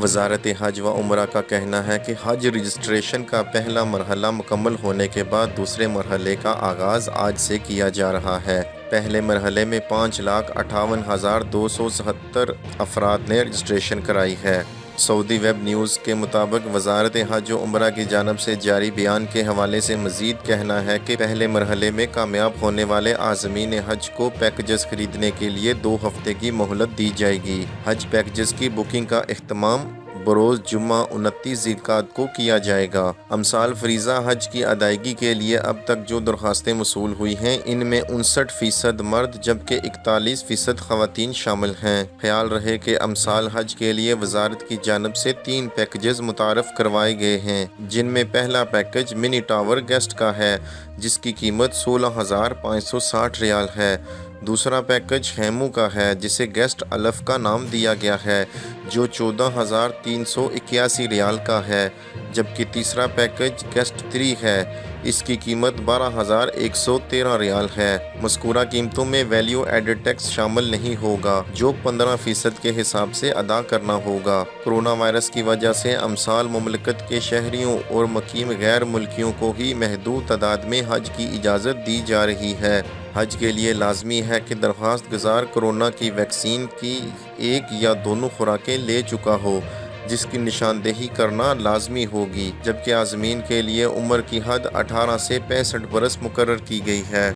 وزارت حج و عمرہ کا کہنا ہے کہ حج رجسٹریشن کا پہلا مرحلہ مکمل ہونے کے بعد دوسرے مرحلے کا آغاز آج سے کیا جا رہا ہے۔ پہلے مرحلے میں 5,58,277 افراد نے رجسٹریشن کرائی ہے۔ سعودی ویب نیوز کے مطابق وزارت حج و عمرہ کی جانب سے جاری بیان کے حوالے سے مزید کہنا ہے کہ پہلے مرحلے میں کامیاب ہونے والے عازمین حج کو پیکجز خریدنے کے لیے 2 ہفتے کی مہلت دی جائے گی۔ حج پیکجز کی بکنگ کا اہتمام بروز جمعہ 29 ذی القعدہ کو کیا جائے گا۔ امسال فریضہ حج کی ادائیگی کے لیے اب تک جو درخواستیں موصول ہوئی ہیں ان میں 59% مرد جبکہ 41% خواتین شامل ہیں۔ خیال رہے کہ امسال حج کے لیے وزارت کی جانب سے 3 پیکجز متعارف کروائے گئے ہیں، جن میں پہلا پیکج منی ٹاور گیسٹ کا ہے جس کی قیمت 16,560 ریال ہے۔ دوسرا پیکج خیموں کا ہے جسے گیسٹ الف کا نام دیا گیا ہے جو 14,381 ریال کا ہے، جبکہ تیسرا پیکج گیسٹ 3 ہے، اس کی قیمت 12,113 ریال ہے۔ مذکورہ قیمتوں میں ویلیو ایڈڈ ٹیکس شامل نہیں ہوگا جو 15% کے حساب سے ادا کرنا ہوگا۔ کورونا وائرس کی وجہ سے امسال مملکت کے شہریوں اور مقیم غیر ملکیوں کو ہی محدود تعداد میں حج کی اجازت دی جا رہی ہے۔ حج کے لیے لازمی ہے کہ درخواست گزار کورونا کی ویکسین کی 1 یا دونوں خوراکیں لے چکا ہو، جس کی نشاندہی کرنا لازمی ہوگی، جبکہ عازمین کے لیے عمر کی حد 18 سے 65 برس مقرر کی گئی ہے۔